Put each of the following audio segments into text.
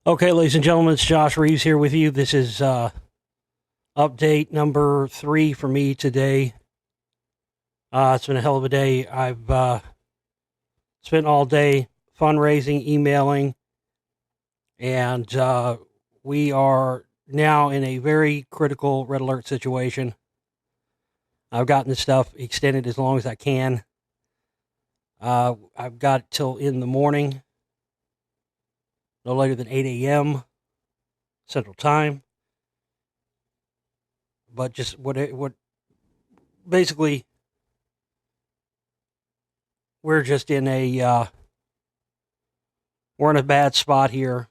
Okay, ladies and gentlemen, it's Josh Reeves here with you. This is update number 3 for me today. It's been a hell of a day. I've spent all day fundraising, emailing, and we are now in a very critical red alert situation. I've gotten this stuff extended as long as I can. I've got till in the morning, no later than 8 a.m. Central Time. But just what basically we're just in a we're in a bad spot here.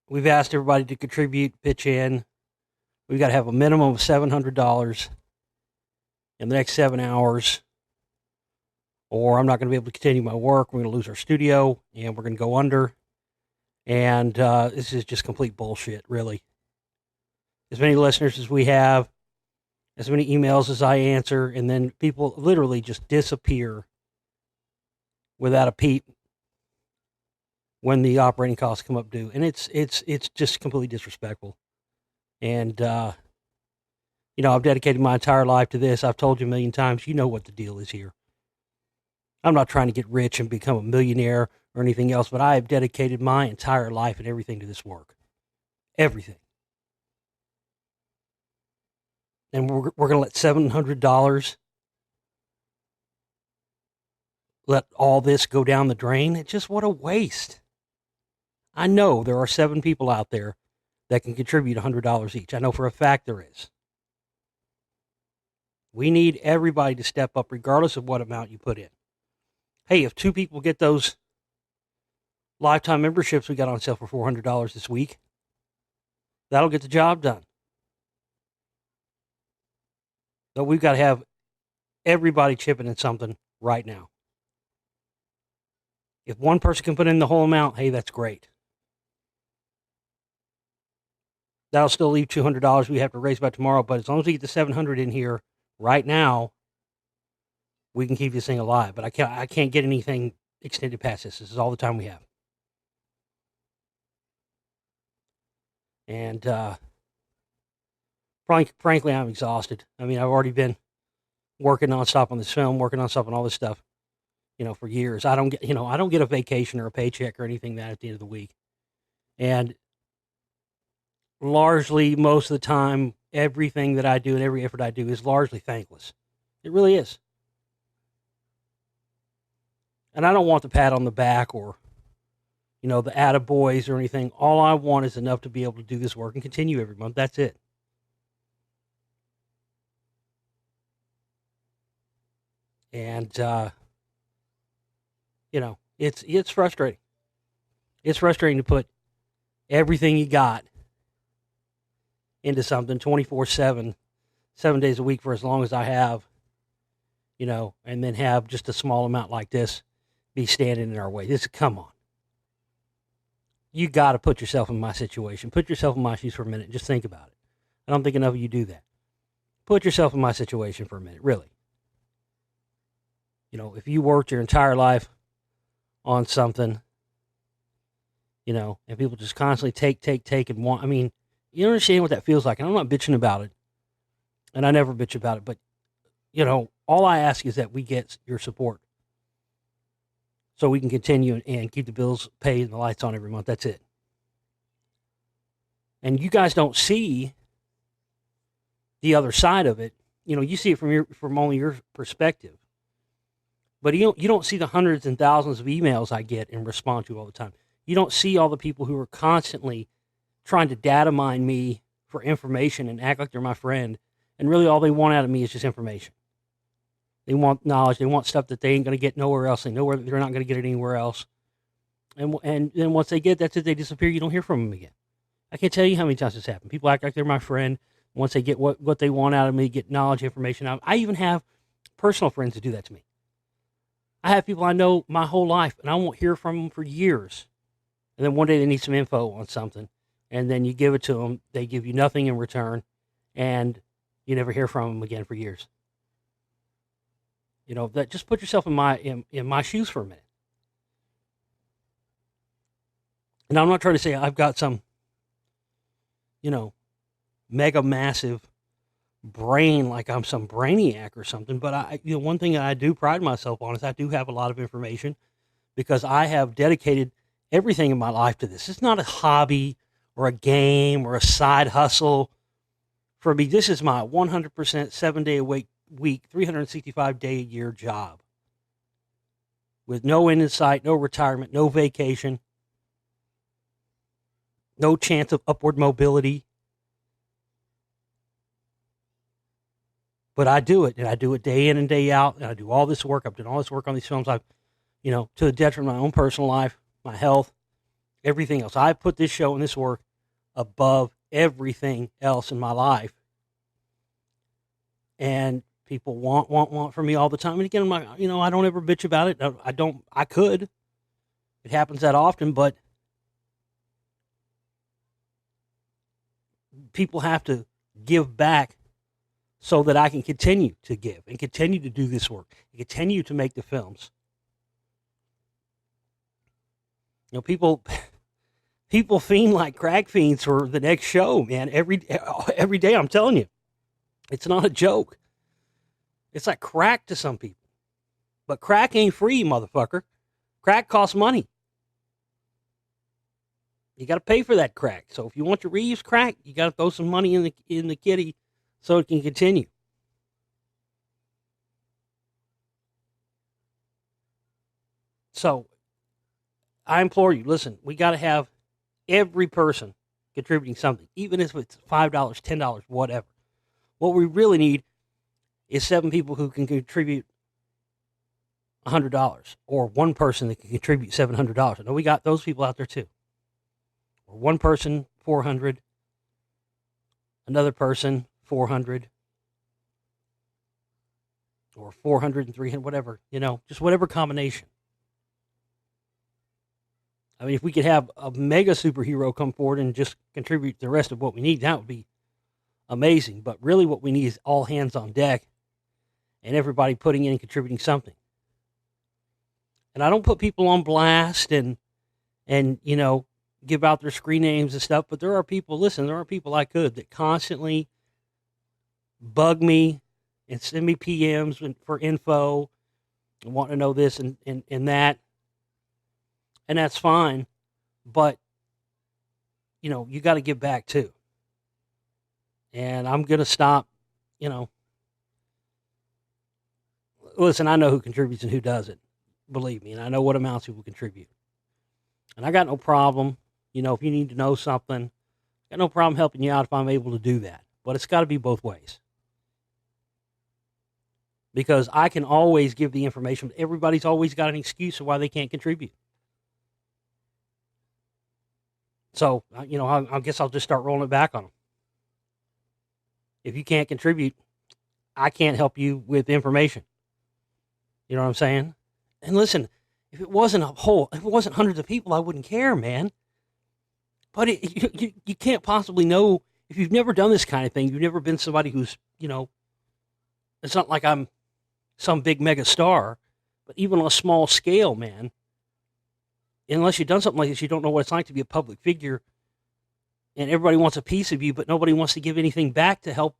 We've asked everybody to contribute, pitch in. We've got to have a minimum of $700 in the next 7 hours, or I'm not going to be able to continue my work. We're going to lose our studio, and we're going to go under. And this is just complete bullshit, really. As many listeners as we have, as many emails as I answer, and then people literally just disappear without a peep when the operating costs come up due, and it's just completely disrespectful. And I've dedicated my entire life to this. I've told you a million times. You know what the deal is here. I'm not trying to get rich and become a millionaire or anything else, but I have dedicated my entire life and everything to this work, everything. And we're going to let $700 let all this go down the drain. It's just what a waste. I know there are 7 people out there that can contribute $100 each. I know for a fact there is. We need everybody to step up regardless of what amount you put in. Hey, if 2 people get those lifetime memberships we got on sale for $400 this week, that'll get the job done. So we've got to have everybody chipping in something right now. If one person can put in the whole amount, hey, that's great. That'll still leave $200 we have to raise by tomorrow, but as long as we get the $700 in here right now, we can keep this thing alive. But I can't get anything extended past this. This is all the time we have. And frankly, I'm exhausted. I mean, I've already been working nonstop on this film, working nonstop on all this stuff, for years. I don't get a vacation or a paycheck or anything that at the end of the week. And largely, most of the time, everything that I do and every effort I do is largely thankless. It really is. And I don't want the pat on the back or, the attaboys or anything. All I want is enough to be able to do this work and continue every month. That's it. And, it's frustrating. It's frustrating to put everything you got into something 24/7, 7 days a week for as long as I have, and then have just a small amount like this be standing in our way. Come on. You got to put yourself in my situation. Put yourself in my shoes for a minute. Just think about it. I don't think enough of you do that. Put yourself in my situation for a minute, really. If you worked your entire life on something, and people just constantly take and want, you understand what that feels like. And I'm not bitching about it. And I never bitch about it. But, all I ask is that we get your support so we can continue and keep the bills paid and the lights on every month. That's it. And you guys don't see the other side of it. You see it from only your perspective. But you don't see the hundreds and thousands of emails I get and respond to all the time. You don't see all the people who are constantly trying to data mine me for information and act like they're my friend. And really all they want out of me is just information. They want knowledge. They want stuff that they ain't going to get nowhere else. They know where they're not going to get it anywhere else. And then once they get that's it, they disappear. You don't hear from them again. I can't tell you how many times this happened. People act like they're my friend. Once they get what they want out of me, get knowledge, information out of me. I even have personal friends that do that to me. I have people I know my whole life, and I won't hear from them for years. And then one day they need some info on something, and then you give it to them. They give you nothing in return, and you never hear from them again for years. That just put yourself in my shoes for a minute. And I'm not trying to say I've got some, you know, mega massive brain like I'm some brainiac or something, but one thing that I do pride myself on is I do have a lot of information because I have dedicated everything in my life to this. It's not a hobby or a game or a side hustle. For me, this is my 100% 7-day a week, 365-day a year job with no end in sight, no retirement, no vacation, no chance of upward mobility. But I do it, and I do it day in and day out, and I do all this work. I've done all this work on these films. I've, to the detriment of my own personal life, my health, everything else. I put this show and this work above everything else in my life. And people want from me all the time. And again, I'm like, I don't ever bitch about it. I could. It happens that often, but people have to give back so that I can continue to give and continue to do this work and continue to make the films. People fiend like crack fiends for the next show, man. Every day, I'm telling you, it's not a joke. It's like crack to some people, but crack ain't free, motherfucker. Crack costs money. You got to pay for that crack. So if you want your Reeves crack, you got to throw some money in the kitty so it can continue. So I implore you, listen, we got to have every person contributing something, even if it's $5, $10, whatever. What we really need is 7 people who can contribute $100, or one person that can contribute $700. I know we got those people out there too. Or one person, $400, another person, $400, or $400 and $300, whatever, just whatever combination. I mean, if we could have a mega superhero come forward and just contribute the rest of what we need, that would be amazing. But really what we need is all hands on deck and everybody putting in and contributing something. And I don't put people on blast and give out their screen names and stuff, but there are people I could that constantly bug me and send me PMs for info and want to know this and that. And that's fine, but, you got to give back too. And I'm going to stop, listen, I know who contributes and who doesn't, believe me, and I know what amounts people contribute. And I got no problem, if you need to know something, I got no problem helping you out if I'm able to do that. But it's got to be both ways. Because I can always give the information, but everybody's always got an excuse of why they can't contribute. So, I guess I'll just start rolling it back on them. If you can't contribute, I can't help you with information. You know what I'm saying? And listen, if it wasn't hundreds of people, I wouldn't care, man. But you can't possibly know, if you've never done this kind of thing, you've never been somebody who's, it's not like I'm some big mega star, but even on a small scale, man, unless you've done something like this, you don't know what it's like to be a public figure and everybody wants a piece of you, but nobody wants to give anything back to help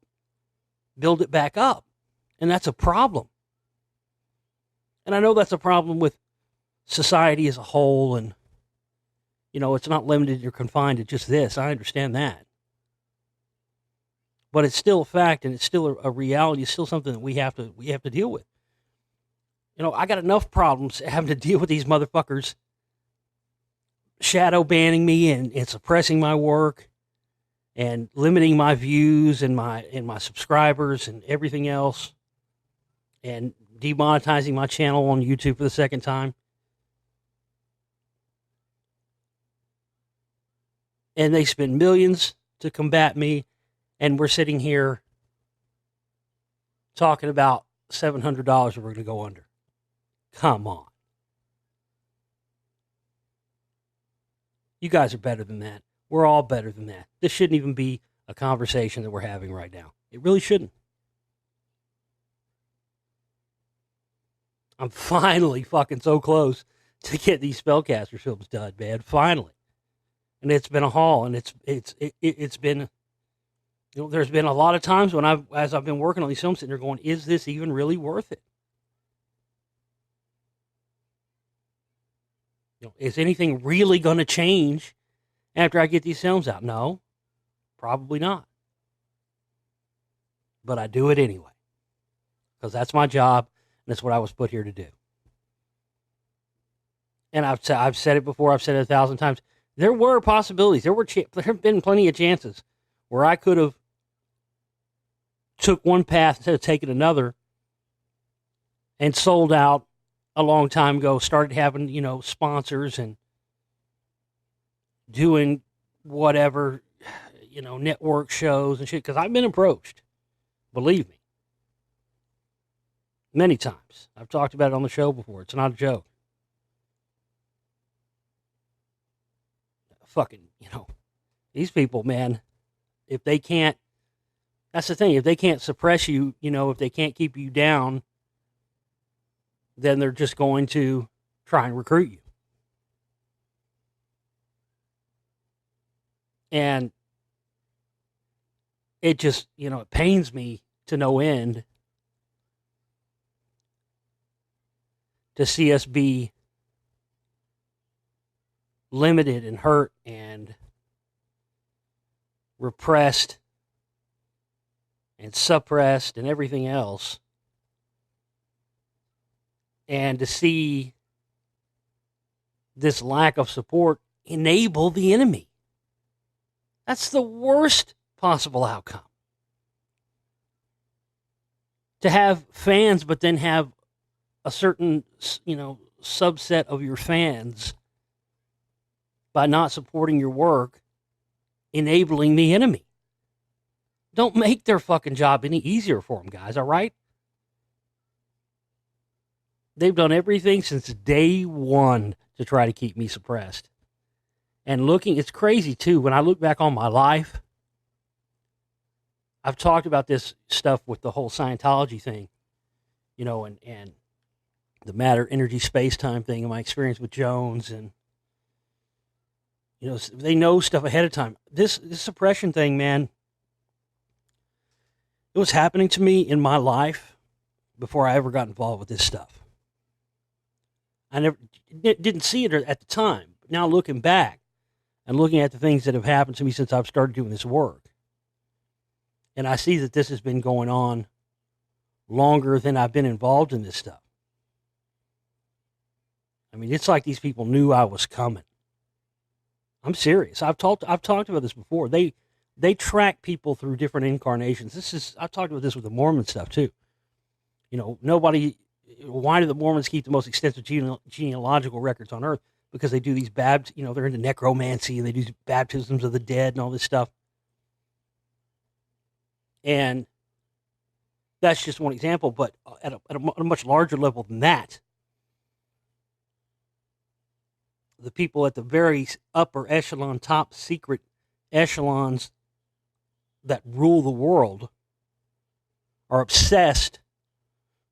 build it back up. And that's a problem. And I know that's a problem with society as a whole, and, it's not limited or confined to just this. I understand that. But it's still a fact, and it's still a reality. It's still something that we have to deal with. I got enough problems having to deal with these motherfuckers shadow banning me and suppressing my work and limiting my views and my subscribers and everything else, and demonetizing my channel on YouTube for the second time. And they spend millions to combat me, and we're sitting here talking about $700 we're going to go under. Come on. You guys are better than that. We're all better than that. This shouldn't even be a conversation that we're having right now. It really shouldn't. I'm finally fucking so close to get these Spellcaster films done, man. Finally. and it's been a haul, and it's been, there's been a lot of times when as I've been working on these films, sitting there going, is this even really worth it? Is anything really going to change after I get these films out? No, probably not. But I do it anyway because that's my job, and that's what I was put here to do. And I've said it before. I've said it 1,000 times. There were possibilities. There have been plenty of chances where I could have took one path instead of taking another and sold out a long time ago, started having, sponsors and doing whatever, network shows and shit. Because I've been approached, believe me, many times. I've talked about it on the show before. It's not a joke. Fucking, these people, man, if they can't, that's the thing, if they can't suppress you, if they can't keep you down, then they're just going to try and recruit you. And it just, it pains me to no end to see us be limited and hurt and repressed and suppressed and everything else. And to see this lack of support enable the enemy. That's the worst possible outcome. To have fans, but then have a certain, subset of your fans, by not supporting your work, enabling the enemy. Don't make their fucking job any easier for them, guys, all right? They've done everything since day one to try to keep me suppressed. And it's crazy, too, when I look back on my life, I've talked about this stuff with the whole Scientology thing, and the matter, energy, space-time thing, and my experience with Jones, and they know stuff ahead of time. This suppression thing, man, it was happening to me in my life before I ever got involved with this stuff. I never didn't see it at the time. But now looking back and looking at the things that have happened to me since I've started doing this work, and I see that this has been going on longer than I've been involved in this stuff. I mean, it's like these people knew I was coming. I'm serious. I've talked about this before. They track people through different incarnations. I've talked about this with the Mormon stuff too. Why do the Mormons keep the most extensive genealogical records on earth? Because they do these they're into necromancy, and they do baptisms of the dead and all this stuff. And that's just one example, but at a much larger level than that, the people at the very upper echelon, top secret echelons that rule the world are obsessed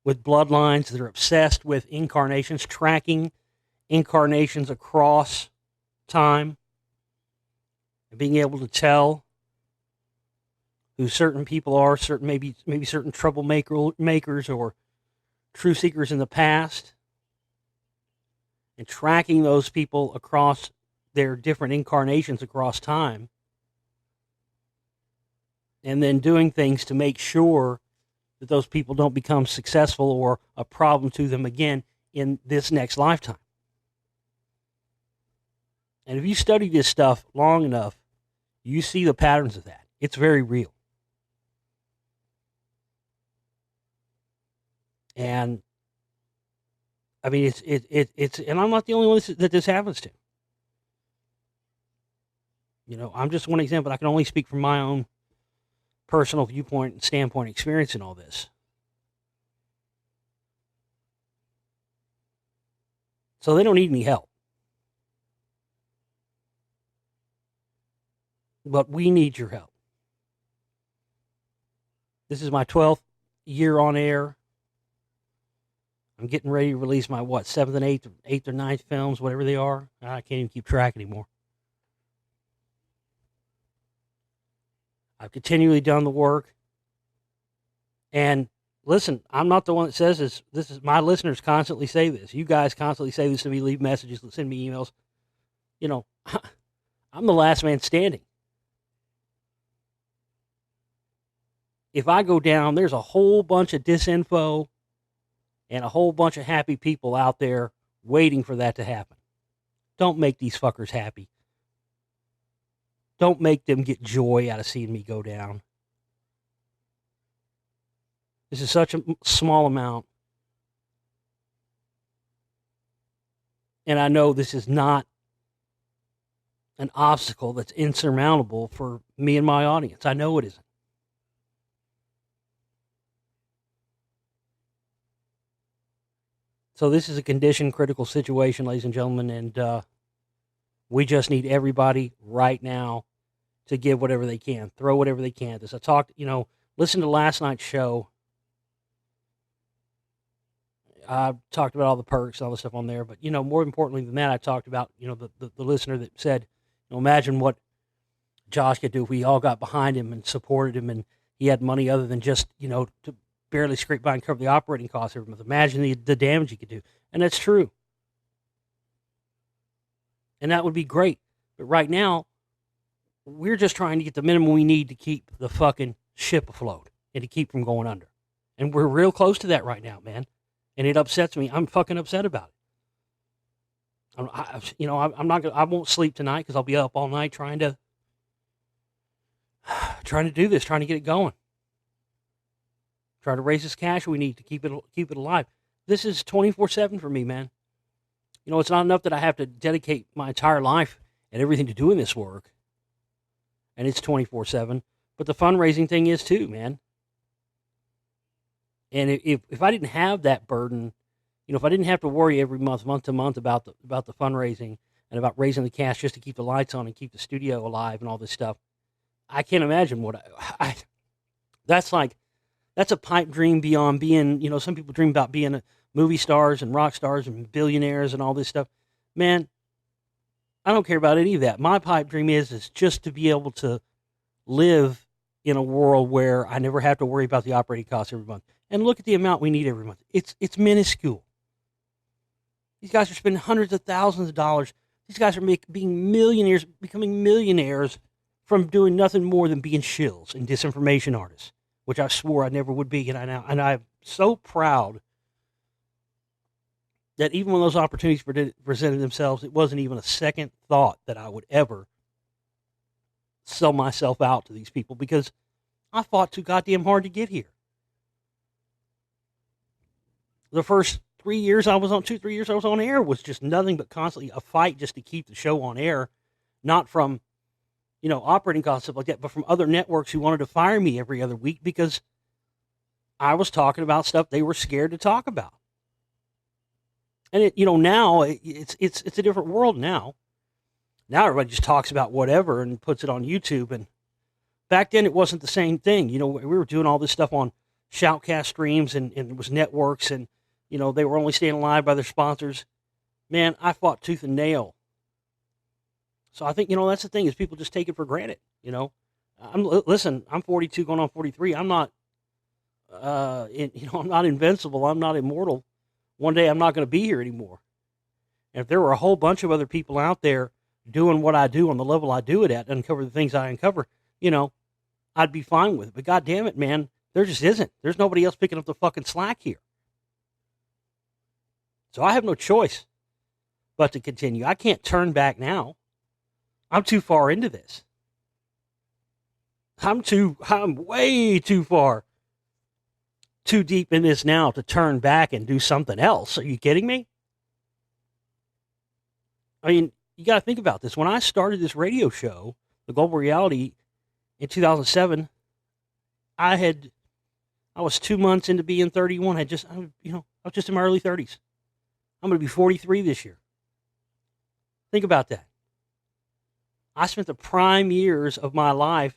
with bloodlines. They're obsessed with incarnations, tracking incarnations across time, and being able to tell who certain people are, maybe certain troublemakers or truth seekers in the past, and tracking those people across their different incarnations across time, and then doing things to make sure that those people don't become successful or a problem to them again in this next lifetime. And if you study this stuff long enough, you see the patterns of that. It's very real. And I mean, it's, and I'm not the only one that this happens to. I'm just one example. I can only speak from my own personal viewpoint and standpoint, experience in all this. So they don't need any help. But we need your help. This is my 12th year on air. I'm getting ready to release my, 7th and 8th or 9th films, whatever they are. I can't even keep track anymore. I've continually done the work. And listen, I'm not the one that says this. This is my listeners constantly say this. You guys constantly say this to me, leave messages, send me emails. You know, I'm the last man standing. If I go down, there's a whole bunch of disinfo and a whole bunch of happy people out there waiting for that to happen. Don't make these fuckers happy. Don't make them get joy out of seeing me go down. This is such a small amount. And I know this is not an obstacle that's insurmountable for me and my audience. I know it isn't. So this is a condition critical situation, ladies and gentlemen, and we just need everybody right now to give whatever they can, throw whatever they can. As I talked, listen to last night's show. I talked about all the perks and all the stuff on there, but more importantly than that, I talked about the listener that said, imagine what Josh could do if we all got behind him and supported him, and he had money other than just to barely scrape by and cover the operating costs every month. Imagine the damage he could do, and that's true, and that would be great. But right now, we're just trying to get the minimum we need to keep the fucking ship afloat and to keep from going under, and we're real close to that right now, man. And it upsets me. I'm fucking upset about it. I'm not gonna. I won't sleep tonight because I'll be up all night trying to do this, trying to get it going, trying to raise this cash we need to keep it alive. This is 24/7 for me, man. It's not enough that I have to dedicate my entire life and everything to doing this work, and it's 24/7. But the fundraising thing is too, man. And if I didn't have that burden, if I didn't have to worry every month to month about the fundraising and about raising the cash just to keep the lights on and keep the studio alive and all this stuff, I can't imagine what that's like. That's a pipe dream beyond being, some people dream about being movie stars and rock stars and billionaires and all this stuff. Man, I don't care about any of that. My pipe dream is just to be able to live in a world where I never have to worry about the operating costs every month. And look at the amount we need every month. It's minuscule. These guys are spending hundreds of thousands of dollars. These guys are becoming millionaires from doing nothing more than being shills and disinformation artists, which I swore I never would be. And I'm so proud that even when those opportunities presented themselves, it wasn't even a second thought that I would ever sell myself out to these people, because I fought too goddamn hard to get here. The first 3 years I was on air was just nothing but constantly a fight just to keep the show on air, not from, operating costs, stuff like that, but from other networks who wanted to fire me every other week because I was talking about stuff they were scared to talk about. And now it's a different world now. Now everybody just talks about whatever and puts it on YouTube. And back then it wasn't the same thing. We were doing all this stuff on Shoutcast streams and it was networks, and they were only staying alive by their sponsors. Man, I fought tooth and nail. So I think, that's the thing, is people just take it for granted. Listen, I'm 42 going on 43. I'm not, I'm not invincible. I'm not immortal. One day I'm not going to be here anymore. And if there were a whole bunch of other people out there doing what I do on the level I do it at, uncover the things I uncover, I'd be fine with it. But God damn it, man, there just isn't. There's nobody else picking up the fucking slack here. So I have no choice but to continue. I can't turn back now. I'm too far into this. I'm way too far, too deep in this now to turn back and do something else. Are you kidding me? I mean, you got to think about this. When I started this radio show, The Global Reality, in 2007, I was 2 months into being 31. I was just in my early 30s. I'm going to be 43 this year. Think about that. I spent the prime years of my life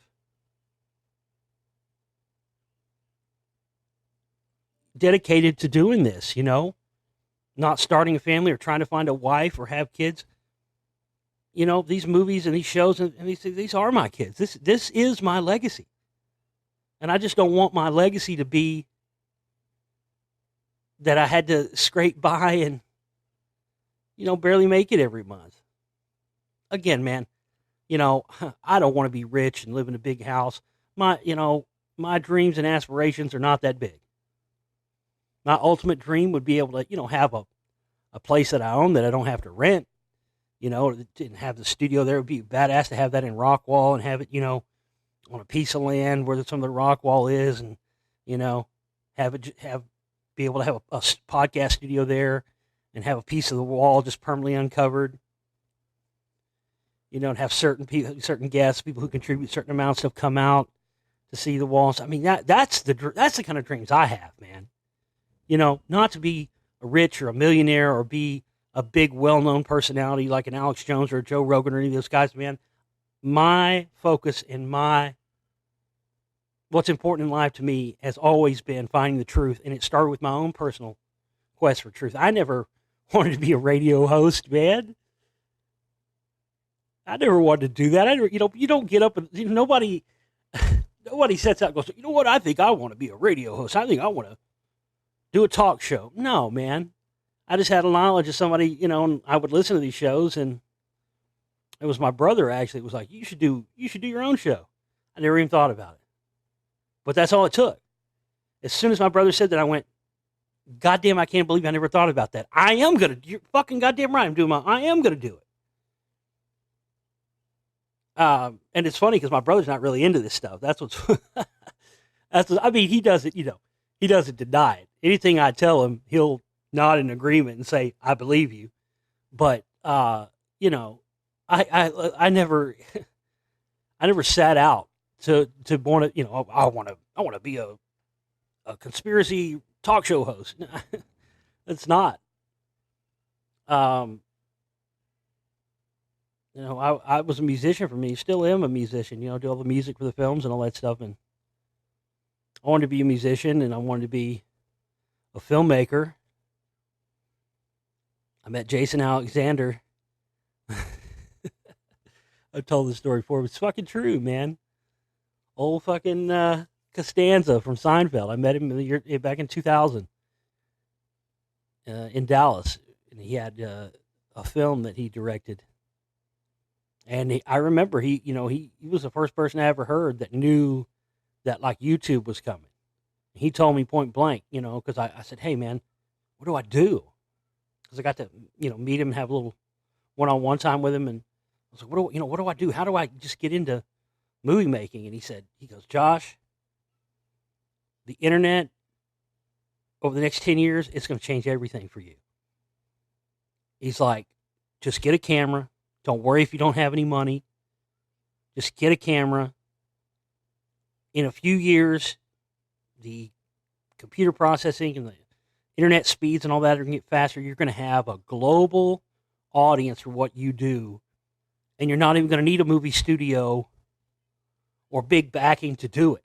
dedicated to doing this, not starting a family or trying to find a wife or have kids. These movies and these shows and these are my kids. This is my legacy. And I just don't want my legacy to be that I had to scrape by and, barely make it every month. Again, man, I don't want to be rich and live in a big house. My dreams and aspirations are not that big. My ultimate dream would be able to, have a place that I own that I don't have to rent, and have the studio there. It would be badass to have that in Rockwall and have it, on a piece of land where some of the Rockwall is, and, be able to have a podcast studio there and have a piece of the wall just permanently uncovered. And have certain people, certain guests, people who contribute certain amounts of stuff come out to see the walls. I mean, that's the kind of dreams I have, man. Not to be a rich or a millionaire or be a big, well-known personality like an Alex Jones or a Joe Rogan or any of those guys, man. My focus and what's important in life to me has always been finding the truth, and it started with my own personal quest for truth. I never wanted to be a radio host, man. I never wanted to do that. You don't get up and nobody sets out and goes, what? I think I want to be a radio host. I think I want to do a talk show. No, man. I just had a knowledge of somebody, and I would listen to these shows, and it was my brother actually. It was like, you should do your own show. I never even thought about it. But that's all it took. As soon as my brother said that, I went, goddamn, I can't believe I never thought about that. I am going to, you're fucking goddamn right. I am going to do it. And it's funny because my brother's not really into this stuff. He doesn't, he doesn't deny it. Anything I tell him, he'll nod in agreement and say, I believe you. But, I never, I never sat out to want to, I want to be a conspiracy talk show host. It's not. I was a musician for me. Still am a musician. Do all the music for the films and all that stuff. And I wanted to be a musician, and I wanted to be a filmmaker. I met Jason Alexander. I've told this story before, but it's fucking true, man. Old fucking Costanza from Seinfeld. I met him back in 2000 in Dallas, and he had a film that he directed. And I remember he was the first person I ever heard that knew that like YouTube was coming. He told me point blank, because I said, hey man, what do I do? Because I got to, meet him and have a little one-on-one time with him. And I was like, what do I do? How do I just get into movie making? And he goes, Josh, the internet over the next 10 years, it's going to change everything for you. He's like, just get a camera. Don't worry if you don't have any money. Just get a camera. In a few years, the computer processing and the internet speeds and all that are going to get faster. You're going to have a global audience for what you do. And you're not even going to need a movie studio or big backing to do it.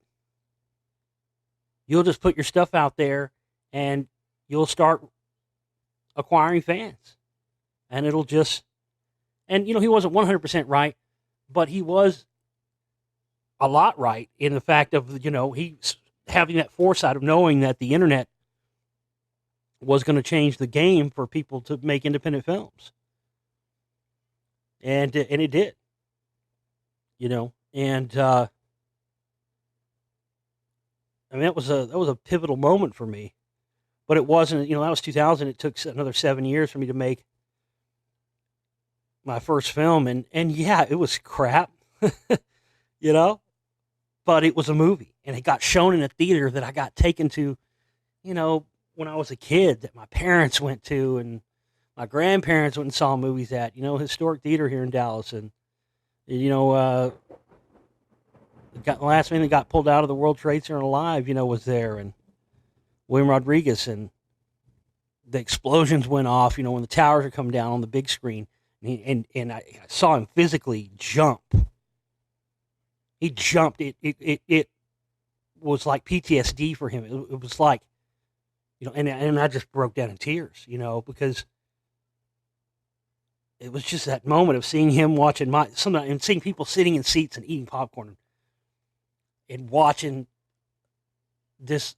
You'll just put your stuff out there and you'll start acquiring fans. And it'll just... And, he wasn't 100% right, but he was a lot right in the fact of, he's having that foresight of knowing that the internet was going to change the game for people to make independent films. And it did, and, that was a pivotal moment for me, but it wasn't, that was 2000. It took another 7 years for me to make my first film, and yeah, it was crap, but it was a movie, and it got shown in a theater that I got taken to, when I was a kid, that my parents went to, and my grandparents went and saw movies at, historic theater here in Dallas, and, the last man that got pulled out of the World Trade Center alive, was there, and William Rodriguez, and the explosions went off, when the towers are coming down on the big screen. And I saw him physically jump. He jumped. It was like PTSD for him. It was like, and I just broke down in tears, because it was just that moment of seeing him watching and seeing people sitting in seats and eating popcorn and watching this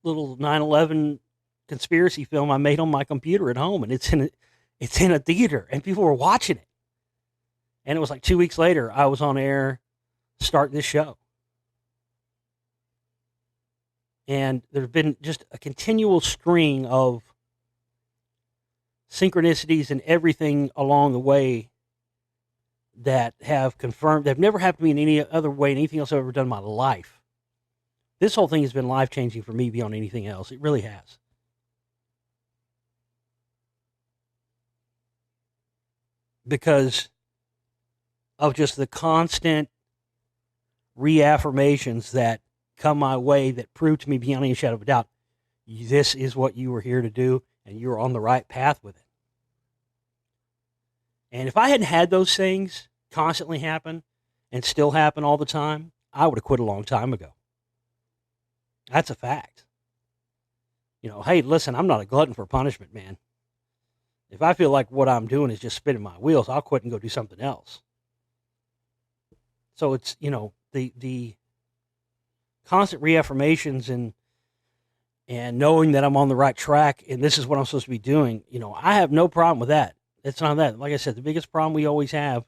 little 9/11 conspiracy film I made on my computer at home, and it's in a theater, and people were watching it. And it was like 2 weeks later, I was on air starting this show. And there's been just a continual string of synchronicities and everything along the way that have confirmed, that have never happened to me in any other way, anything else I've ever done in my life. This whole thing has been life-changing for me beyond anything else. It really has. Because of just the constant reaffirmations that come my way that prove to me beyond any shadow of a doubt, this is what you were here to do, and you're on the right path with it. And if I hadn't had those things constantly happen and still happen all the time, I would have quit a long time ago. That's a fact. Hey, listen, I'm not a glutton for punishment, man. If I feel like what I'm doing is just spinning my wheels, I'll quit and go do something else. So it's, the constant reaffirmations and knowing that I'm on the right track and this is what I'm supposed to be doing, I have no problem with that. It's not that. Like I said, the biggest problem we always have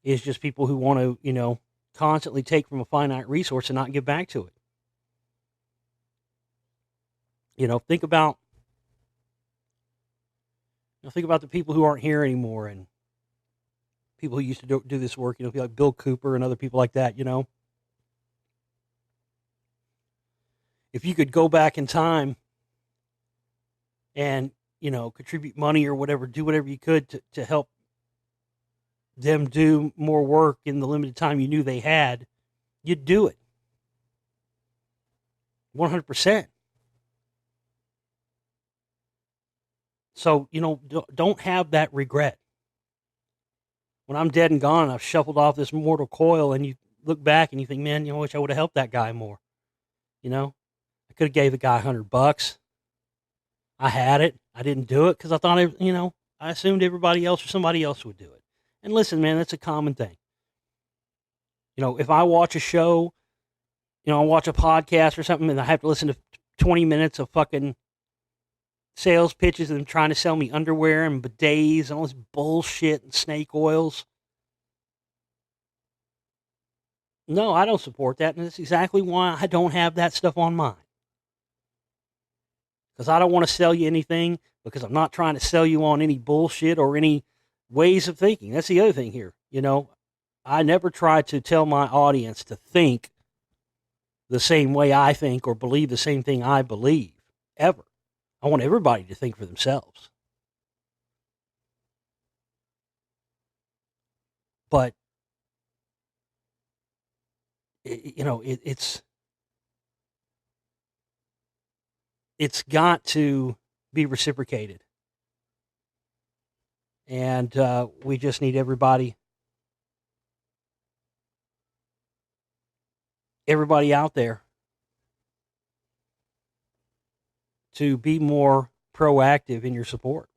is just people who want to, constantly take from a finite resource and not give back to it. Think about the people who aren't here anymore and people who used to do this work, people like Bill Cooper and other people like that, If you could go back in time and, contribute money or whatever, do whatever you could to help them do more work in the limited time you knew they had, you'd do it. 100%. So, don't have that regret. When I'm dead and gone and I've shuffled off this mortal coil and you look back and you think, man, I wish I would have helped that guy more. I could have gave the guy $100. I had it. I didn't do it because I thought, I assumed everybody else or somebody else would do it. And listen, man, that's a common thing. If I watch a show, I watch a podcast or something and I have to listen to 20 minutes of fucking sales pitches and them trying to sell me underwear and bidets and all this bullshit and snake oils. No, I don't support that. And that's exactly why I don't have that stuff on mine. Because I don't want to sell you anything, because I'm not trying to sell you on any bullshit or any ways of thinking. That's the other thing here. I never try to tell my audience to think the same way I think or believe the same thing I believe, ever. I want everybody to think for themselves. But, it's got to be reciprocated. And we just need everybody out there to be more proactive in your support.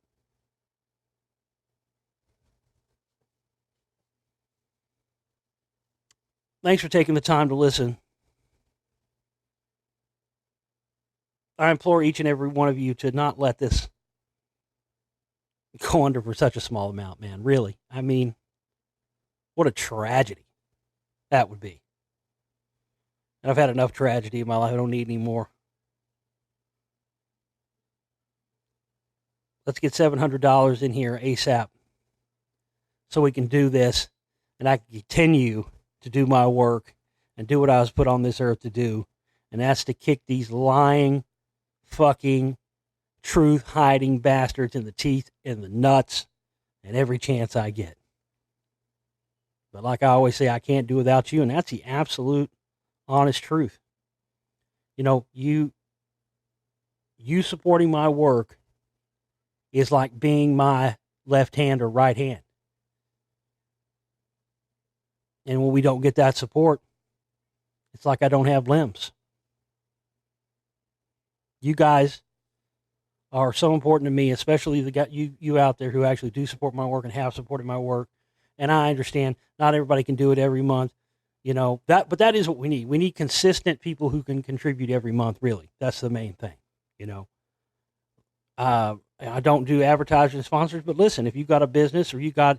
Thanks for taking the time to listen. I implore each and every one of you to not let this go under for such a small amount, man. Really. I mean, what a tragedy that would be. And I've had enough tragedy in my life. I don't need any more. Let's get $700 in here ASAP so we can do this and I can continue to do my work and do what I was put on this earth to do. And that's to kick these lying, fucking, truth-hiding bastards in the teeth and the nuts and every chance I get. But like I always say, I can't do without you, and that's the absolute, honest truth. You supporting my work is like being my left hand or right hand. And when we don't get that support, it's like I don't have limbs. You guys are so important to me, especially the guy, you out there who actually do support my work and have supported my work. And I understand not everybody can do it every month. But that is what we need. We need consistent people who can contribute every month. Really, that's the main thing. I don't do advertising sponsors, but listen, if you've got a business or you got,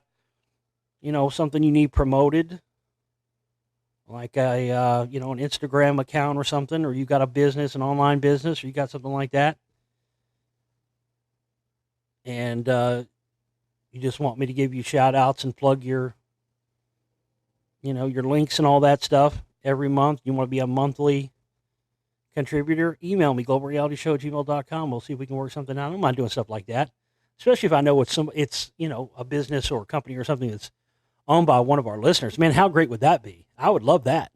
something you need promoted, like an Instagram account or something, or you got a business, an online business, or you got something like that, and you just want me to give you shout outs and plug your links and all that stuff every month, you want to be a monthly contributor, email me, globalrealityshow@gmail.com. We'll see if we can work something out. I don't mind doing stuff like that, especially if I know it's a business or a company or something that's owned by one of our listeners. Man, how great would that be? I would love that.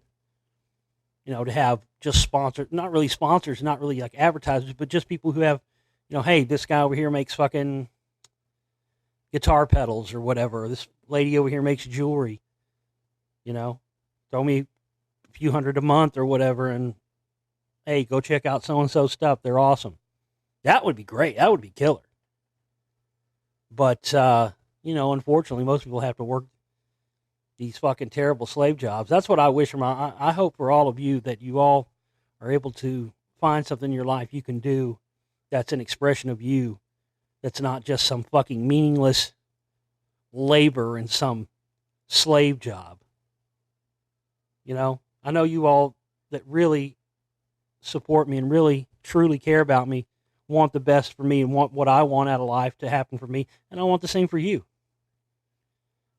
To have just sponsors, not really sponsors, not really like advertisers, but just people who have, hey, this guy over here makes fucking guitar pedals or whatever. This lady over here makes jewelry. Throw me a few $100 a month or whatever, and hey, go check out so-and-so stuff. They're awesome. That would be great. That would be killer. But, unfortunately, most people have to work these fucking terrible slave jobs. That's what I wish for I hope for all of you that you all are able to find something in your life you can do that's an expression of you, that's not just some fucking meaningless labor in some slave job. I know you all that really support me and really truly care about me want the best for me and want what I want out of life to happen for me, and I want the same for you.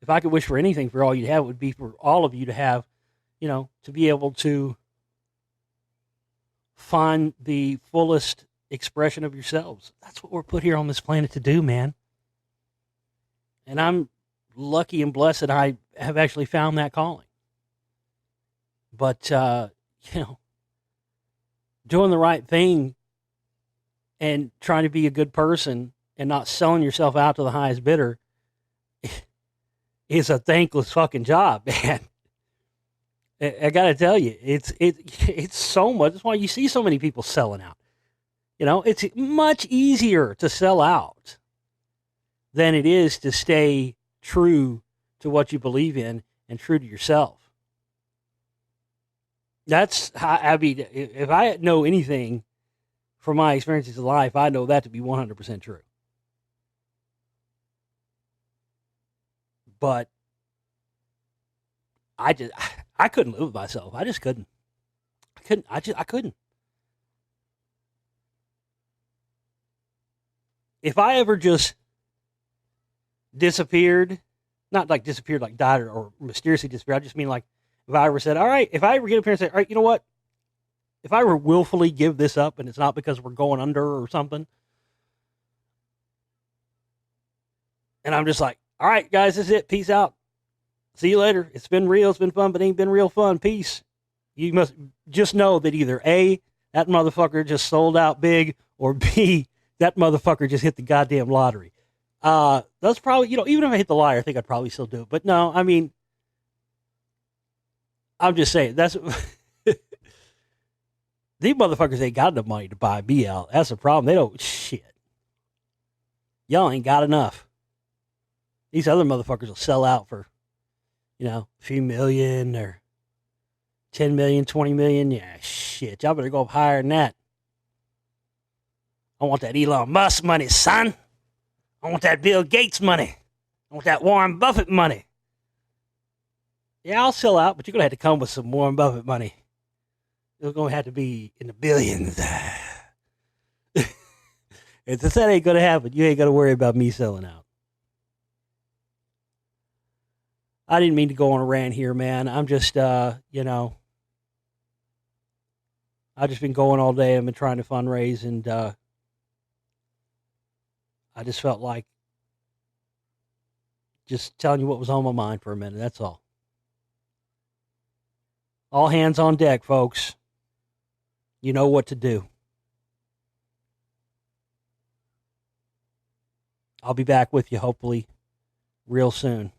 If I could wish for anything for all you to have, it would be for all of you to have, to be able to find the fullest expression of yourselves. That's what we're put here on this planet to do, man. And I'm lucky and blessed that I have actually found that calling. But, doing the right thing and trying to be a good person and not selling yourself out to the highest bidder is a thankless fucking job, man. I gotta tell you, it's so much. That's why you see so many people selling out. It's much easier to sell out than it is to stay true to what you believe in and true to yourself. That's how, if I know anything from my experiences in life, I know that to be 100% true. But I couldn't live with myself. I just couldn't. I couldn't. If I ever just disappeared, not like disappeared, like died or mysteriously disappeared, I just mean like, if I ever said, all right, if I ever get up here and say, all right, you know what? If I were willfully give this up and it's not because we're going under or something, and I'm just like, all right, guys, this is it. Peace out. See you later. It's been real. It's been fun, but it ain't been real fun. Peace. You must just know that either A, that motherfucker just sold out big, or B, that motherfucker just hit the goddamn lottery. That's probably, even if I hit the lottery, I think I'd probably still do it. But no, I mean, I'm just saying, that's these motherfuckers ain't got enough money to buy me out. That's the problem. They don't, shit. Y'all ain't got enough. These other motherfuckers will sell out for, a few million or 10 million, 20 million. Yeah, shit. Y'all better go up higher than that. I want that Elon Musk money, son. I want that Bill Gates money. I want that Warren Buffett money. Yeah, I'll sell out, but you're going to have to come with some Warren Buffett money. It's going to have to be in the billions. If that ain't going to happen, you ain't got to worry about me selling out. I didn't mean to go on a rant here, man. I'm just, I've just been going all day. I've been trying to fundraise, and I just felt like just telling you what was on my mind for a minute. That's all. All hands on deck, folks. You know what to do. I'll be back with you, hopefully, real soon.